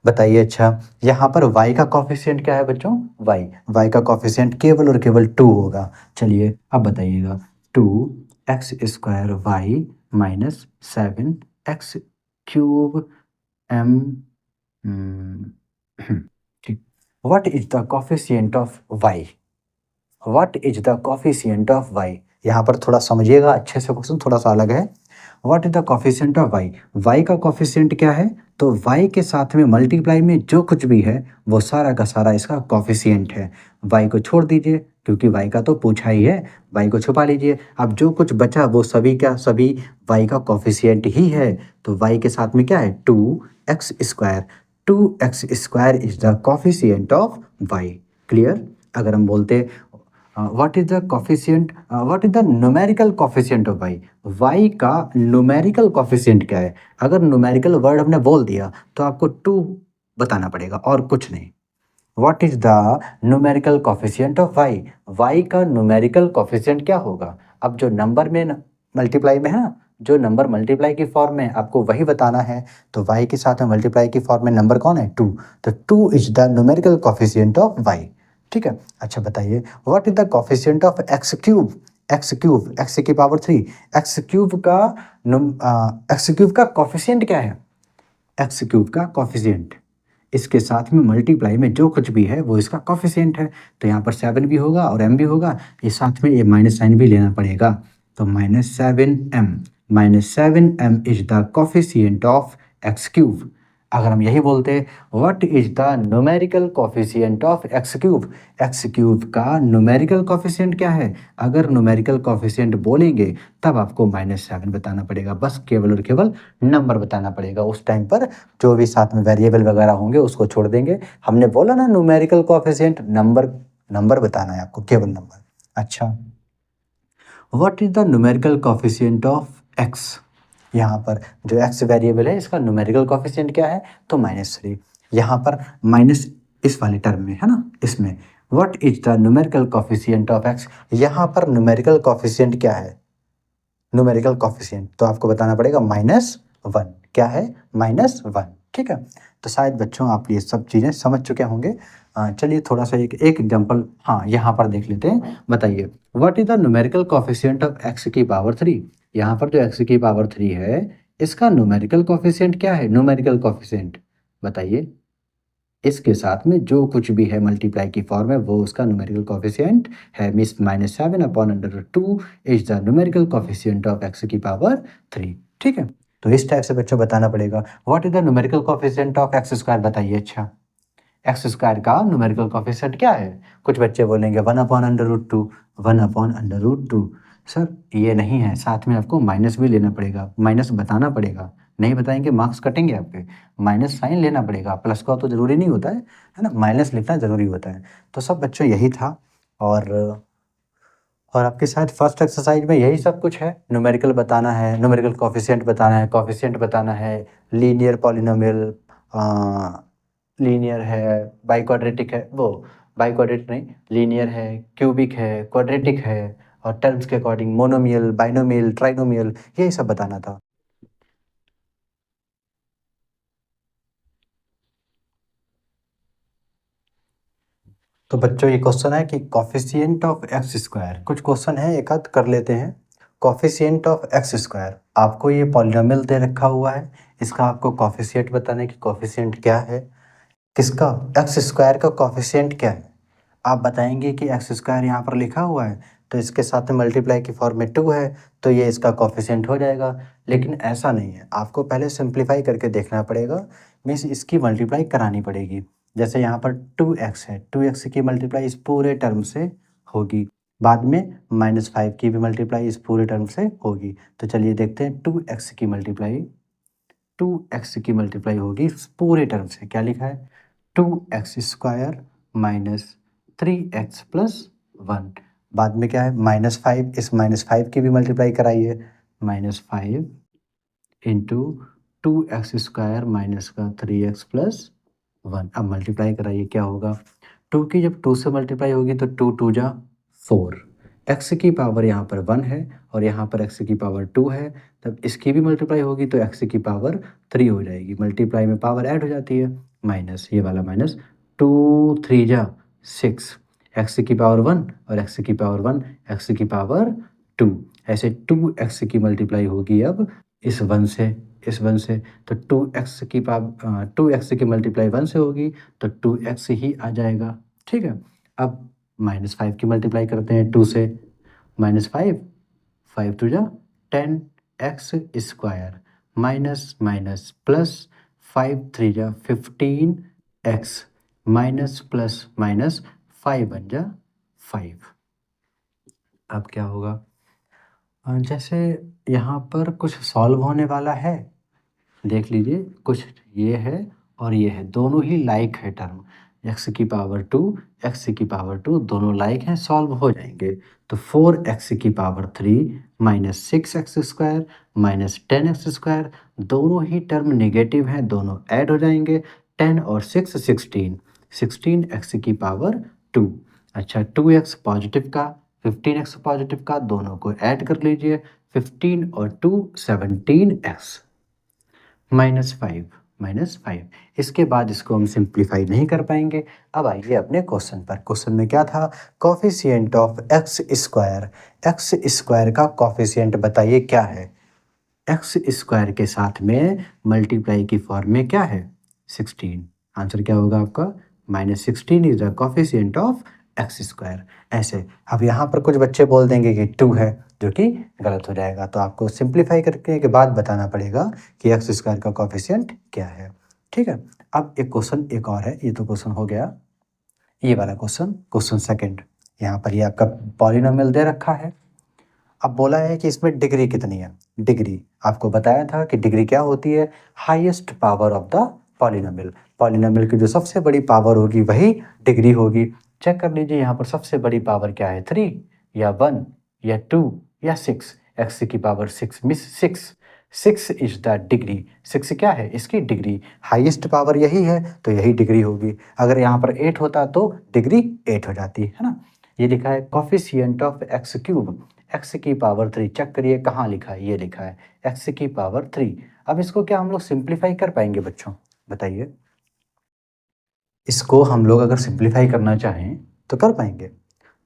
बताइए। अच्छा, यहाँ पर y का कॉफिशिएंट क्या है बच्चों? y का कॉफिशिएंट केवल और केवल 2 होगा। चलिए अब बताइएगा, 2x² y -7x³ m। ठीक, what is the coefficient of y? What is the coefficient of y? यहाँ पर थोड़ा समझिएगा अच्छे से, क्वेश्चन थोड़ा सा अलग है। What is the coefficient of y? y का कॉफिशिएंट क्या है? तो y के साथ में मल्टीप्लाई में जो कुछ भी है वो सारा का सारा इसका कॉफिशिएंट है। y को छोड़ दीजिए, क्योंकि y का तो पूछा ही है, y को छुपा लीजिए। अब जो कुछ बचा वो सभी का सभी y का कॉफिशिएंट ही है। तो y के साथ में क्या है? 2x²। 2x² is the coefficient of y। Clear? अगर हम बोलते what is the coefficient, what is the numerical coefficient of y? Y का न्यूमेरिकल कॉफिशिएंट क्या है? अगर न्यूमेरिकल वर्ड हमने बोल दिया तो आपको 2 बताना पड़ेगा और कुछ नहीं। What is the numerical coefficient of y? Y का न्यूमेरिकल कॉफिशिएंट क्या होगा? अब जो नंबर में मल्टीप्लाई में है ना, जो नंबर मल्टीप्लाई की फॉर्म में आपको वही बताना है। तो वाई के साथ में मल्टीप्लाई की फॉर्म में नंबर कौन है? 2। तो 2 is the numerical coefficient of y. ठीक है, अच्छा बताइए what is the coefficient of x³? x³ x की पावर 3, x³ का कॉफिशिएंट क्या है? x³ का कॉफिशिएंट, इसके साथ में मल्टीप्लाई में जो कुछ भी है वो इसका कॉफिशिएंट है। तो यहाँ पर 7 भी होगा और m भी होगा, ये साथ में ये माइनस साइन भी लेना पड़ेगा। तो -7m is the coefficient of x³। अगर हम यही बोलते what is the numerical coefficient of x³? x³ का न्यूमेरिकल कॉफिशिएंट क्या है? अगर न्यूमेरिकल कॉफिशिएंट बोलेंगे तब आपको -7 बताना पड़ेगा। बस केवल और केवल नंबर बताना पड़ेगा। उस टाइम पर जो भी साथ में वेरिएबल वगैरह होंगे उसको छोड़ देंगे। हमने बोला ना न्यूमेरिकल कॉफिशिएंट, नंबर बताना है आपको, केवल नंबर। अच्छा, what is the numerical coefficient of x? यहाँ पर जो x वेरिएबल है इसका न्यूमेरिकल कॉफिशिएंट क्या है? तो -3। यहाँ पर माइनस इस वाले टर्म में है ना, इसमें what is the numerical coefficient of x? यहाँ पर न्यूमेरिकल कॉफिशिएंट क्या है? न्यूमेरिकल कॉफिशिएंट तो आपको बताना पड़ेगा -1। क्या है? -1। ठीक है, तो शायद बच्चों आप ये सब चीज़ें समझ चुके होंगे। चलिए थोड़ा सा एक एग्जांपल यहाँ पर देख लेते हैं। बताइए what is the numerical coefficient of x की पावर 3। यहाँ पर जो x की पावर 3 है इसका न्यूमेरिकल कोफिशिएंट क्या है? न्यूमेरिकल कोफिशिएंट बताइए। इसके साथ में जो कुछ भी है मल्टीप्लाई की फॉर्म है वो उसका न्यूमेरिकल कोफिशिएंट है। Means -7/√2 is the numerical coefficient of x की पावर 3। ठीक है, तो इस टाइप से बच्चों बताना पड़ेगा। What is the numerical coefficient of x square बताइए। अच्छा, एक्स स्क्वायर का न्यूमेरिकल कोफिशिएंट क्या है? कुछ बच्चे बोलेंगे 1/√2, 1/√2। सर ये नहीं है, साथ में आपको माइनस भी लेना पड़ेगा, माइनस बताना पड़ेगा। नहीं बताएंगे मार्क्स कटेंगे आपके। माइनस साइन लेना पड़ेगा, प्लस का तो ज़रूरी नहीं होता है ना, माइनस लिखना ज़रूरी होता है। तो सब बच्चों यही था। और आपके शायद फर्स्ट एक्सरसाइज में यही सब कुछ है। न्यूमेरिकल बताना है, न्यूमेरिकल कोफिशिएंट बताना है, कोफिशिएंट बताना है, लीनियर पॉलिनोमियल, लीनियर है, बाइक्वाड्रेटिक है, वो बाइक्वाड्रेटिक नहीं, लीनियर है, क्यूबिक है, क्वाड्रेटिक है, और टर्म्स के अकॉर्डिंग मोनोमियल, बाइनोमियल, ट्राइनोमियल, यही सब बताना था। तो बच्चों ये क्वेश्चन है कि कोफिशिएंट ऑफ एक्स स्क्वायर, कुछ क्वेश्चन है एक आध कर लेते हैं। कोफिशिएंट ऑफ एक्स स्क्वायर, आपको ये पॉलिनोमियल दे रखा हुआ है, इसका आपको कोफिशिएंट बताना है कि कोफिशिएंट क्या है। किसका? एक्स स्क्वायर का कोफिशिएंट क्या है? आप बताएंगे कि एक्स स्क्वायर यहाँ पर लिखा हुआ है तो इसके साथ में मल्टीप्लाई की फॉर्म में 2 है तो ये इसका कोफिशिएंट हो जाएगा। लेकिन ऐसा नहीं है, आपको पहले सिंप्लीफाई करके देखना पड़ेगा। मीन्स इसकी मल्टीप्लाई करानी पड़ेगी। जैसे यहाँ पर 2x है, 2x की मल्टीप्लाई इस पूरे टर्म से होगी, बाद में -5 की भी मल्टीप्लाई इस पूरे टर्म से होगी। तो चलिए देखते हैं 2x की मल्टीप्लाई, 2x की मल्टीप्लाई होगी इस पूरे टर्म से। क्या लिखा है? 2x square minus 3x plus 1। बाद में क्या है? -5, इस -5 की भी मल्टीप्लाई कराइए, -5 इंटू 2x स्क्वायर माइनस का 3x प्लस 1। अब मल्टीप्लाई कराइए, क्या होगा? 2 की जब 2 से मल्टीप्लाई होगी तो 2 2 जा 4। x की पावर यहाँ पर 1 है और यहाँ पर x की पावर 2 है, तब इसकी भी मल्टीप्लाई होगी तो x की पावर 3 हो जाएगी। मल्टीप्लाई में पावर ऐड हो जाती है, माइनस ये वाला माइनस, 2 3 जा 6, x की पावर 1 और x की पावर 1, x की पावर 2। ऐसे 2x की मल्टीप्लाई होगी अब इस 1 से, इस 1 से, तो 2x की 2x की मल्टीप्लाई 1 से होगी तो 2x ही आ जाएगा। ठीक है, अब -5 की मल्टीप्लाई करते हैं 2 से, -5, 5 2 जा 10x square minus minus plus 5 3 जा 15x माइनस प्लस माइनस 5 बन जा 5। अब क्या होगा? जैसे यहाँ पर कुछ सॉल्व होने वाला है, देख लीजिए, कुछ ये है और ये है, दोनों ही लाइक है टर्म, x की पावर 2, x की पावर 2 दोनों लाइक हैं, सॉल्व हो जाएंगे। तो 4x की power 3 minus 6x square minus 10x square, दोनों ही टर्म नेगेटिव हैं, दोनों ऐड हो जाएंगे। 10 और 6 16, 16x की पावर 2। अच्छा, 2x पॉजिटिव का, 15x पॉजिटिव का, दोनों को ऐड कर लीजिए, 15 और 2 17x -5, -5। इसके बाद इसको हम सिंप्लीफाई नहीं कर पाएंगे। अब आइए अपने क्वेश्चन पर। क्वेश्चन में क्या था? Coefficient of x square, x square का कोफिशिएंट बताइए क्या है। एक्स स्क्वायर के साथ में मल्टीप्लाई की फॉर्म में क्या है? 16। आंसर क्या होगा आपका? -16 is the coefficient of x square. ऐसे अब यहाँ पर कुछ बच्चे बोल देंगे कि 2 है, जो कि गलत हो जाएगा। तो आपको सिंप्लीफाई करके के बाद बताना पड़ेगा कि एक्स स्क्वायर का कोफिशिएंट क्या है। ठीक है, अब एक क्वेश्चन एक और है, ये तो क्वेश्चन हो गया, ये वाला क्वेश्चन, क्वेश्चन सेकंड। यहाँ पर ये आपका पॉलिनोमियल दे रखा है। अब बोला है कि इसमें डिग्री कितनी है। डिग्री आपको बताया था कि डिग्री क्या होती है? Highest power of the polynomial. Polynomial की जो सबसे बड़ी पावर होगी वही डिग्री होगी। चेक कर लीजिए यहाँ पर सबसे बड़ी पावर क्या है? 3 या 1 या 2 या 6। एक्स की power 6 miss 6 is the degree. 6 क्या है? इसकी डिग्री। हाईएस्ट पावर यही है तो यही डिग्री होगी। अगर यहाँ पर 8 होता तो डिग्री 8 हो जाती है ना। ये लिखा है coefficient of x cube, x की पावर 3। चेक करिए कहाँ लिखा है, ये लिखा है एक्स की पावर 3। अब इसको क्या हम लोग सिंप्लीफाई कर पाएंगे बच्चों? बताइए। इसको हम लोग अगर सिंप्लीफाई करना चाहें तो कर पाएंगे।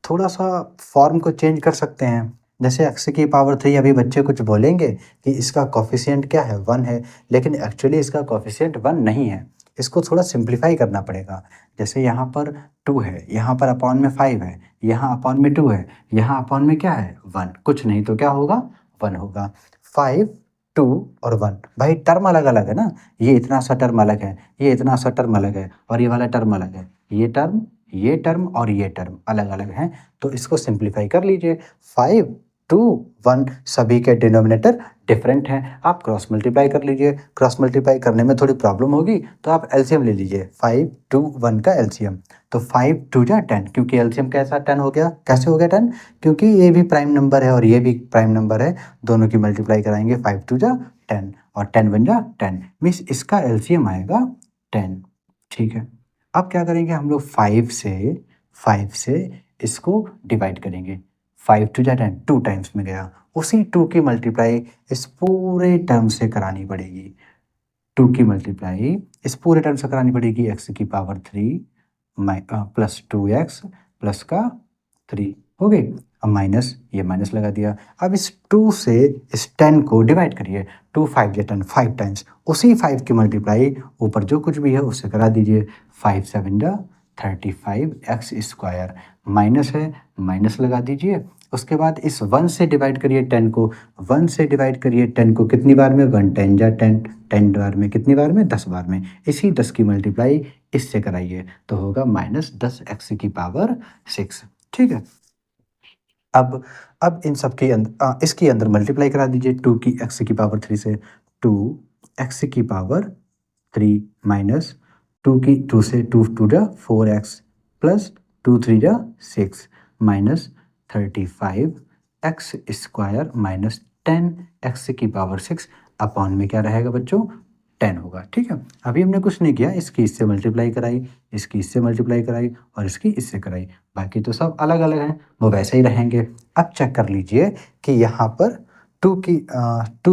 थोड़ा सा फॉर्म को चेंज कर सकते हैं। जैसे एक्स की पावर 3 अभी बच्चे कुछ बोलेंगे कि इसका कोफिशिएंट क्या है, 1 है, लेकिन एक्चुअली इसका कोफिशिएंट 1 नहीं है। इसको थोड़ा सिंप्लीफाई करना पड़ेगा। जैसे यहाँ पर 2 है, यहाँ पर अपॉन में 5 है, यहाँ अपॉन में 2 है, यहाँ अपॉन में क्या है 1, कुछ नहीं तो क्या होगा 1 होगा। 5, 2 और 1, भाई टर्म अलग अलग है ना, ये इतना सा टर्म अलग है, ये इतना सा टर्म अलग है, और ये वाला टर्म अलग है। ये टर्म और ये टर्म अलग अलग हैं, तो इसको सिंप्लीफाई कर लीजिए। 5, 2, 1 सभी के डिनोमिनेटर डिफरेंट हैं, आप क्रॉस मल्टीप्लाई कर लीजिए। क्रॉस मल्टीप्लाई करने में थोड़ी प्रॉब्लम होगी तो आप एलसीएम ले लीजिए, 5, 2, 1 का एलसीएम। तो 5, 2 जा 10, क्योंकि एलसीएम कैसा 10 हो गया, कैसे हो गया 10, क्योंकि ये भी प्राइम नंबर है और ये भी प्राइम नंबर है, दोनों की मल्टीप्लाई कराएंगे, 5, 2 जा 10 और 10, 1 जा 10, मीन्स इसका एलसीएम आएगा 10। ठीक है, अब क्या करेंगे हम लोग, 5 से इसको डिवाइड करेंगे। 5, 2 जा 10, 2 टाइम्स में गया, उसी 2 की मल्टीप्लाई इस पूरे टर्म से करानी पड़ेगी। 2 की मल्टीप्लाई इस पूरे टर्म से करानी पड़ेगी, एक्स की पावर 3 प्लस 2x प्लस का 3 हो गई। अब माइनस, ये माइनस लगा दिया। अब इस 2 से इस 10 को डिवाइड करिए, 2, 5 या 10, 5 टाइम्स, उसी 5 की मल्टीप्लाई ऊपर जो कुछ भी है उससे करा दीजिए। 5, 7 जा 35 एक्स स्क्वायर, माइनस है, माइनस लगा दीजिए। उसके बाद इस 1 से डिवाइड करिए 10 को, 1 से डिवाइड करिए 10 को कितनी बार में, 1 10 जा 10, 10 बार में कितनी बार में, 10 बार में, इसी 10 की मल्टीप्लाई इससे कराइए तो होगा माइनस 10 एक्स की पावर 6। ठीक है, अब इन सब के अंदर इसके अंदर मल्टीप्लाई करा दीजिए, 2 की एक्स की पावर 3 से, 2 एक्स की पावर 3 माइनस 2 की 2 से 2, 2 जा 4x प्लस 2, 3 जा 6 minus 35 x square minus 10 x की पावर 6 अपॉन में क्या रहेगा बच्चों, 10 होगा। ठीक है, अभी हमने कुछ नहीं किया, इसकी इससे मल्टीप्लाई कराई, इसकी इससे मल्टीप्लाई कराई और इसकी इससे कराई, बाकी तो सब अलग अलग हैं, वो वैसे ही रहेंगे। अब चेक कर लीजिए कि यहाँ पर 2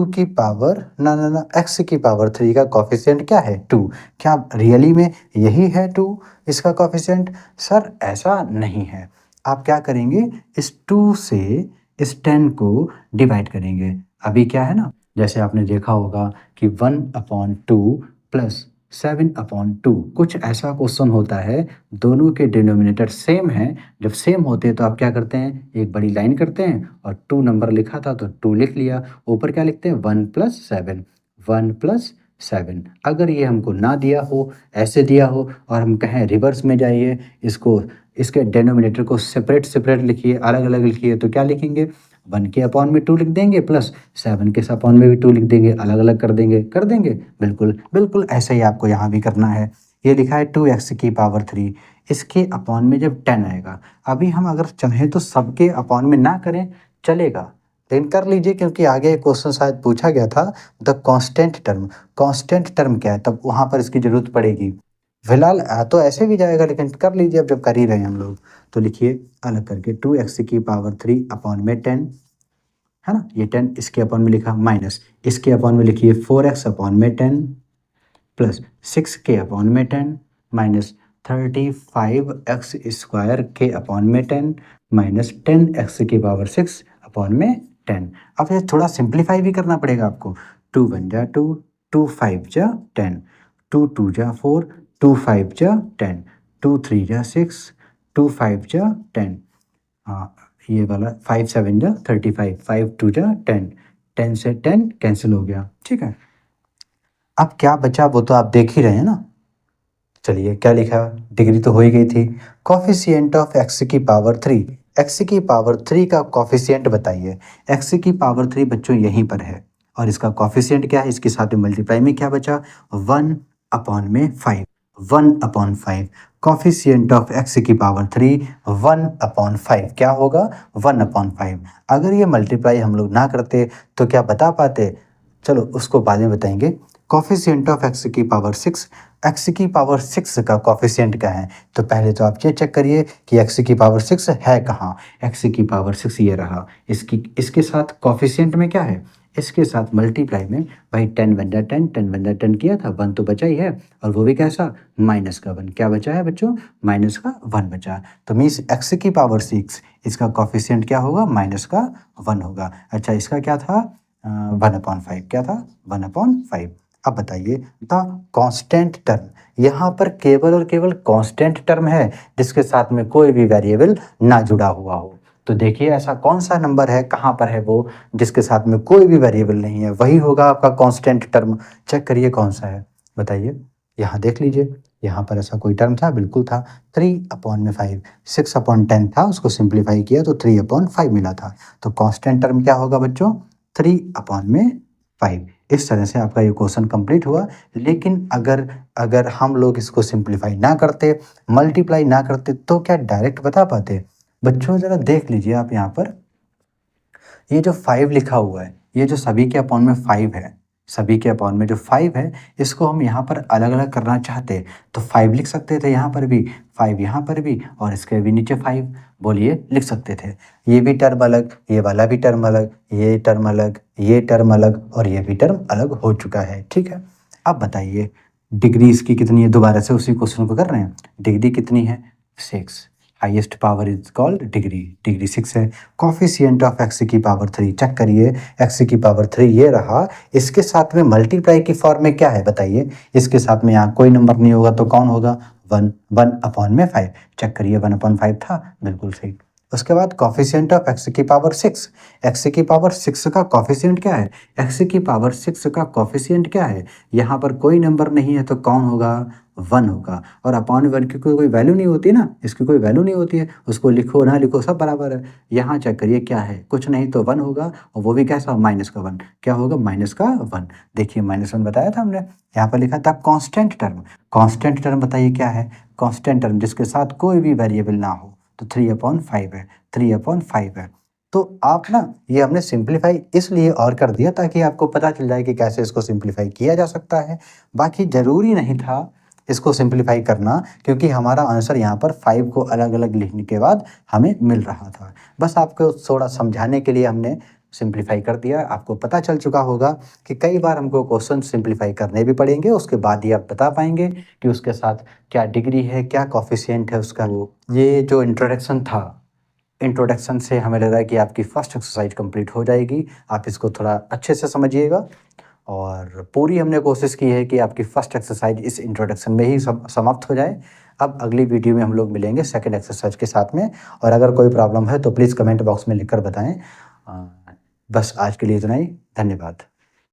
की पावर ना एक्स की पावर 3 का कोफिशिएंट क्या है, 2। क्या रियली में यही है 2 इसका कोफिशिएंट? सर ऐसा नहीं है। आप क्या करेंगे, इस 2 से इस 10 को डिवाइड करेंगे। अभी क्या है ना, जैसे आपने देखा होगा कि 1/2 प्लस 7/2, कुछ ऐसा क्वेश्चन होता है, दोनों के डिनोमिनेटर सेम हैं। जब सेम होते हैं तो आप क्या करते हैं, एक बड़ी लाइन करते हैं और 2 नंबर लिखा था तो 2 लिख लिया, ऊपर क्या लिखते हैं 1 + 7, 1 + 7। अगर ये हमको ना दिया हो, ऐसे दिया हो और हम कहें रिवर्स में जाइए, इसको इसके डिनोमिनेटर को सेपरेट सेपरेट लिखिए, अलग अलग लिखिए, तो क्या लिखेंगे, 1 के अपॉन में 2 लिख देंगे प्लस 7 के अपॉन में भी 2 लिख देंगे, अलग अलग कर देंगे। बिल्कुल बिल्कुल ऐसे ही आपको यहाँ भी करना है। ये लिखा है 2x की पावर 3, इसके अपॉन में जब 10 आएगा, अभी हम अगर चाहें तो सबके अपॉन में ना करें चलेगा, लेकिन कर लीजिए क्योंकि आगे क्वेश्चन शायद पूछा गया था द कांस्टेंट टर्म क्या है, तब वहाँ पर इसकी ज़रूरत पड़ेगी। फिलहाल तो ऐसे भी जाएगा, लेकिन कर लीजिए अब जब कर ही रहे हैं हम लोग, तो लिखिए अलग करके 2x की पावर 3 अपॉन में 10 है ना, ये 10 इसके अपॉन में लिखा, माइनस इसके अपॉन में लिखिए 4x अपॉन में 10 प्लस 6 के अपॉन में 10 माइनस 35x स्क्वायर के अपॉन में 10 माइनस 10x की पावर 6 अपॉन में 10। अब ये थोड़ा सिंप्लीफाई भी करना पड़ेगा आपको, 2 1 जा 2, 2 5 जा 10, 2 2 जा 4, 2 5 जा 10, 2 3 जा 6, 2 5 जा 10, हाँ ये वाला 5 7 जा 35, 5 2 जा 10, 10 से 10 कैंसिल हो गया। ठीक है, अब क्या बचा वो तो आप देख ही रहे हैं ना। चलिए क्या लिखा, डिग्री तो हो ही गई थी। कॉफिशिएंट ऑफ एक्स की पावर 3, एक्स की पावर 3 का कॉफिशिएंट बताइए। एक्स की पावर 3 बच्चों यहीं पर है और इसका कॉफिशिएंट क्या है, इसके साथ में मल्टीप्लाई में क्या बचा, 1/5, 1/5। कॉफिशिएंट ऑफ एक्स की पावर 3 1/5 क्या होगा, 1/5। अगर ये मल्टीप्लाई हम लोग ना करते तो क्या बता पाते, चलो उसको बाद में बताएंगे। कॉफिशिएंट ऑफ एक्स की पावर 6, एक्स की पावर 6 का कॉफिशिएंट क्या है, तो पहले तो आप ये चेक करिए कि एक्स की पावर 6 है कहाँ। एक्स की पावर 6 ये रहा, इसके साथ कॉफिशिएंट में क्या है, इसके साथ मल्टीप्लाई में भाई 10 बन जाए 10, 10 बन जाए 10 किया था, 1 तो बचा ही है और वो भी कैसा, माइनस का 1। क्या बचा है बच्चों, माइनस का 1 बचा। तो मीन्स x की पावर 6 इसका कॉफिशिएंट क्या होगा, माइनस का 1 होगा। अच्छा इसका क्या था, 1/5। क्या था, 1/5। अब बताइए द कांस्टेंट टर्म, यहाँ पर केवल और केवल कांस्टेंट टर्म है जिसके साथ में कोई भी वेरिएबल ना जुड़ा हुआ हो। तो देखिए ऐसा कौन सा नंबर है, कहाँ पर है वो, जिसके साथ में कोई भी वेरिएबल नहीं है, वही होगा आपका कांस्टेंट टर्म। चेक करिए कौन सा है, बताइए। यहाँ देख लीजिए, यहाँ पर ऐसा कोई टर्म था, बिल्कुल था, 3/5। 6/10 था, उसको सिंप्लीफाई किया तो 3/5 मिला था। तो कांस्टेंट टर्म क्या होगा बच्चों, 3/5। इस तरह से आपका ये क्वेश्चन कंप्लीट हुआ। लेकिन अगर अगर हम लोग इसको सिंप्लीफाई ना करते, मल्टीप्लाई ना करते, तो क्या डायरेक्ट बता पाते? बच्चों ज़रा देख लीजिए आप यहाँ पर, ये जो 5 लिखा हुआ है, ये जो सभी के अपॉन में 5 है, सभी के अपॉन में जो 5 है, इसको हम यहाँ पर अलग अलग करना चाहते तो 5 लिख सकते थे, यहाँ पर भी 5, यहाँ पर भी, और इसके भी नीचे 5 बोलिए लिख सकते थे। ये भी टर्म अलग, ये वाला भी टर्म अलग, ये टर्म अलग, ये टर्म अलग, और ये भी टर्म अलग हो चुका है। ठीक है, अब बताइए डिग्री इसकी कितनी है, दोबारा से उसी क्वेश्चन को कर रहे हैं। डिग्री कितनी है, 6। Highest power is called degree, degree 6 है। कॉफिशिएंट ऑफ x की पावर 3, चेक करिए, x की पावर 3 ये रहा, इसके साथ में मल्टीप्लाई की फॉर्म में क्या है बताइए, इसके साथ में यहाँ कोई नंबर नहीं होगा तो कौन होगा, 1, 1/5। चेक करिए 1/5 था, बिल्कुल सही। उसके बाद कॉफिशिएंट ऑफ x की पावर 6, x की पावर 6 का कॉफिशिएंट क्या है, x की पावर 6 का कॉफिशिएंट क्या है, यहाँ पर कोई नंबर नहीं है तो कौन होगा, 1 होगा। और अपॉन 1 की कोई वैल्यू नहीं होती ना, इसकी कोई वैल्यू नहीं होती है, उसको लिखो ना लिखो सब बराबर है। यहाँ चेक करिए क्या है, कुछ नहीं तो 1 होगा, और वो भी कैसा, माइनस का 1। क्या होगा, माइनस का 1। देखिए -1 बताया था हमने, यहाँ पर लिखा था कांस्टेंट टर्म। कांस्टेंट टर्म बताइए क्या है, कांस्टेंट टर्म जिसके साथ कोई भी वेरिएबल ना हो, तो 3/5 है, 3/5 है। तो आप ना, ये हमने सिंप्लीफाई इसलिए और कर दिया ताकि आपको पता चल जाए कि कैसे इसको सिंप्लीफाई किया जा सकता है। बाकी ज़रूरी नहीं था इसको सिंप्लीफाई करना, क्योंकि हमारा आंसर यहाँ पर 5 को अलग अलग लिखने के बाद हमें मिल रहा था। बस आपको थोड़ा समझाने के लिए हमने सिंप्लीफाई कर दिया। आपको पता चल चुका होगा कि कई बार हमको क्वेश्चन सिंप्लीफाई करने भी पड़ेंगे, उसके बाद ही आप बता पाएंगे कि उसके साथ क्या डिग्री है, क्या कॉफिशिएंट है उसका। वो ये जो इंट्रोडक्शन था, इंट्रोडक्शन से हमें लग रहा है कि आपकी फर्स्ट एक्सरसाइज कंप्लीट हो जाएगी। आप इसको थोड़ा अच्छे से समझिएगा, और पूरी हमने कोशिश की है कि आपकी फर्स्ट एक्सरसाइज इस इंट्रोडक्शन में ही समाप्त हो जाए। अब अगली वीडियो में हम लोग मिलेंगे सेकंड एक्सरसाइज के साथ में, और अगर कोई प्रॉब्लम है तो प्लीज़ कमेंट बॉक्स में लिखकर बताएं। बस आज के लिए इतना ही, धन्यवाद।